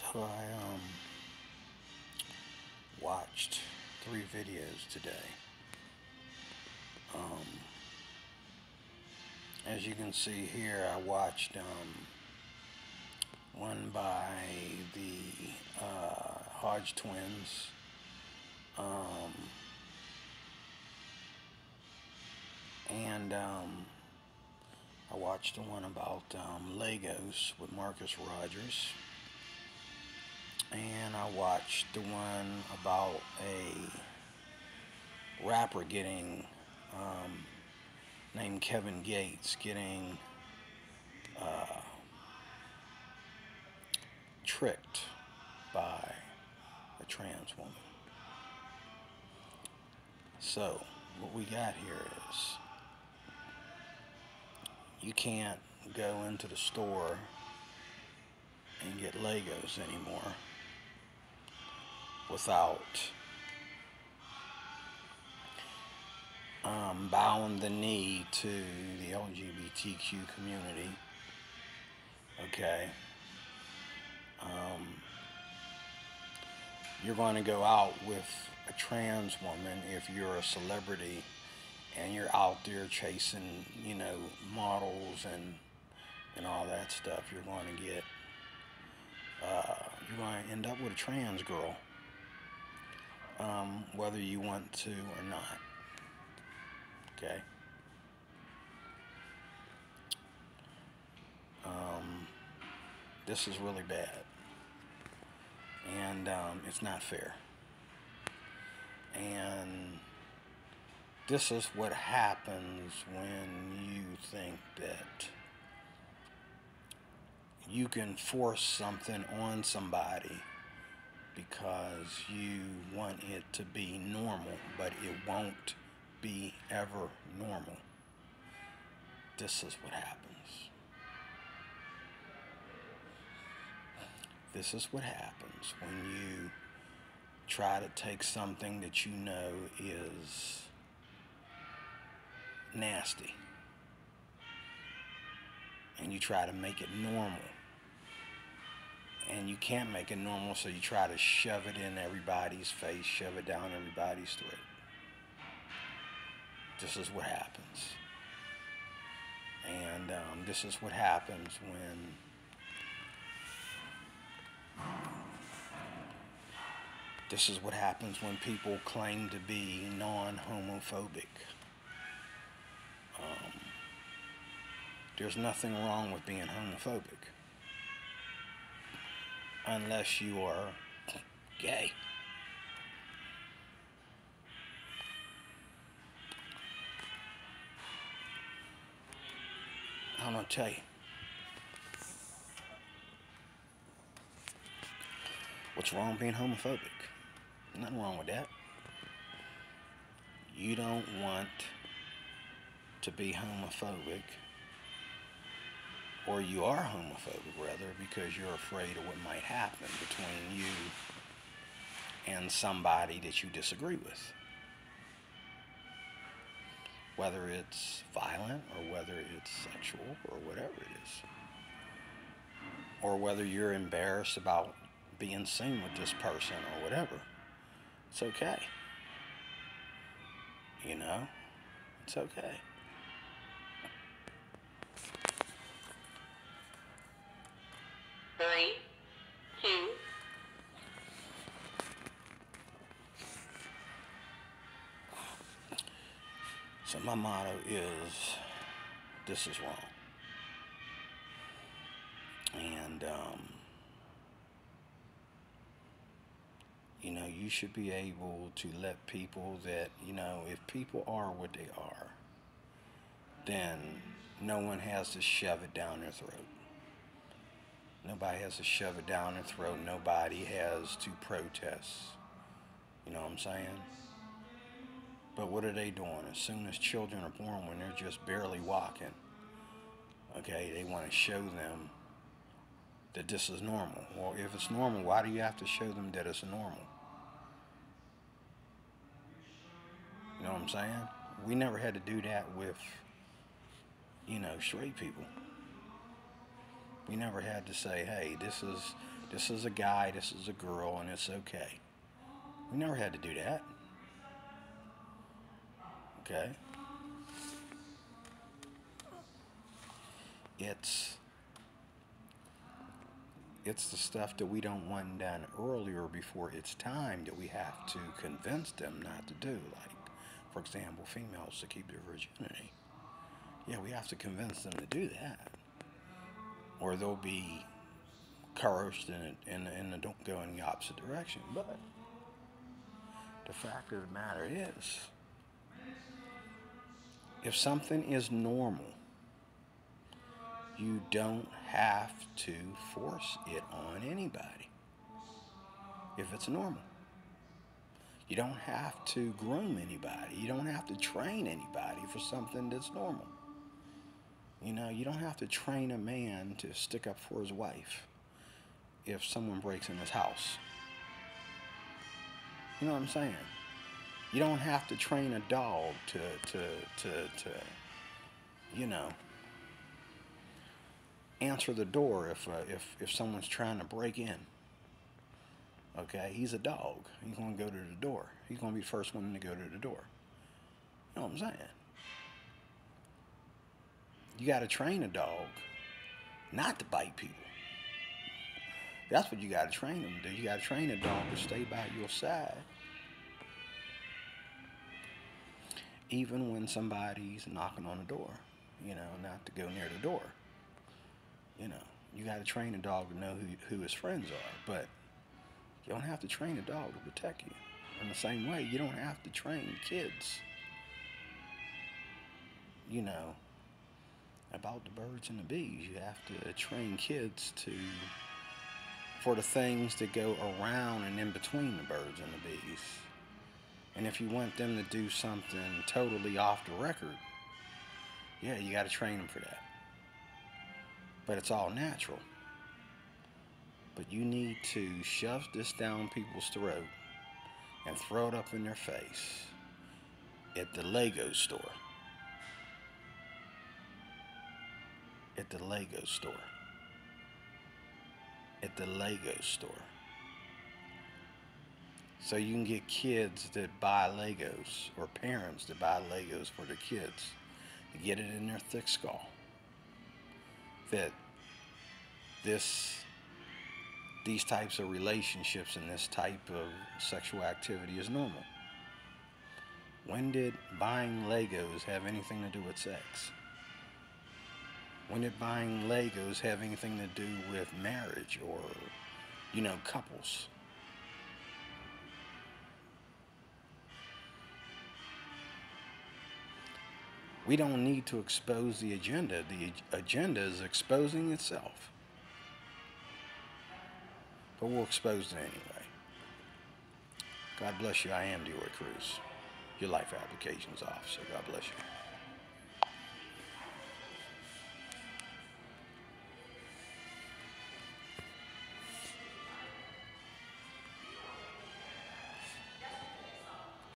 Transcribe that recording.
So I watched 3 videos today. As you can see here, I watched one by the Hodge twins, and I watched the one about Legos with Marcus Rogers, and I watched the one about a rapper named Kevin Gates getting tricked by a trans woman. So what we got here is you can't go into the store and get Legos anymore without bowing the knee to the LGBTQ community. Okay. You're going to go out with a trans woman if you're a celebrity and you're out there chasing, models and all that stuff. You're going to end up with a trans girl, whether you want to or not. Okay. This is really bad, and it's not fair. And this is what happens when you think that you can force something on somebody because you want it to be normal, but it won't be ever normal. This is what happens. This is what happens when you try to take something that you know is nasty and you try to make it normal. And you can't make it normal, so you try to shove it in everybody's face, shove it down everybody's throat. This is what happens. And this is what happens when people claim to be non-homophobic. There's nothing wrong with being homophobic unless you are gay. I'm gonna tell you, what's wrong with being homophobic? Nothing wrong with that. You don't want to be homophobic, or you are homophobic rather, because you're afraid of what might happen between you and somebody that you disagree with. Whether it's violent or whether it's sexual or whatever it is. Or whether you're embarrassed about being seen with this person or whatever. It's okay. It's okay. Three, two. So my motto is, this is wrong. And, you should be able to let people that, if people are what they are, then no one has to shove it down their throat. Nobody has to shove it down their throat. Nobody has to protest. You know what I'm saying? But what are they doing? As soon as children are born, when they're just barely walking, okay, they want to show them that this is normal. Well, if it's normal, why do you have to show them that it's normal? You know what I'm saying? We never had to do that with, straight people. We never had to say, hey, this is This is a guy, this is a girl, and it's okay. We never had to do that. Okay? It's the stuff that we don't want done earlier before it's time that we have to convince them not to do. Like, for example, females to keep their virginity. Yeah, we have to convince them to do that. Or they'll be coerced and don't go in the opposite direction. But the fact of the matter is, if something is normal, you don't have to force it on anybody. If it's normal. You don't have to groom anybody. You don't have to train anybody for something that's normal. You know, you don't have to train a man to stick up for his wife if someone breaks in his house. You know what I'm saying? You don't have to train a dog to you know, answer the door if someone's trying to break in. Okay, he's a dog. He's going to go to the door. He's going to be the first one to go to the door. You know what I'm saying? You got to train a dog not to bite people. That's what you got to train them to do. You got to train a dog to stay by your side. Even when somebody's knocking on the door, you know, not to go near the door. You know, you got to train a dog to know who his friends are. But you don't have to train a dog to protect you. In the same way, you don't have to train kids, you know, about the birds and the bees. You have to train kids for the things that go around and in between the birds and the bees. And if you want them to do something totally off the record, yeah, you got to train them for that. But it's all natural. But you need to shove this down people's throat and throw it up in their face at the Lego store. At the Lego store. At the Lego store. So you can get kids that buy Legos, or parents that buy Legos for their kids, to get it in their thick skull that these types of relationships and this type of sexual activity is normal. When did buying Legos have anything to do with sex? When did buying Legos have anything to do with marriage or, you know, couples? We don't need to expose the agenda. The agenda is exposing itself. But we'll expose it anyway. God bless you. I am DeRoy Cruz, your life applications officer. God bless you.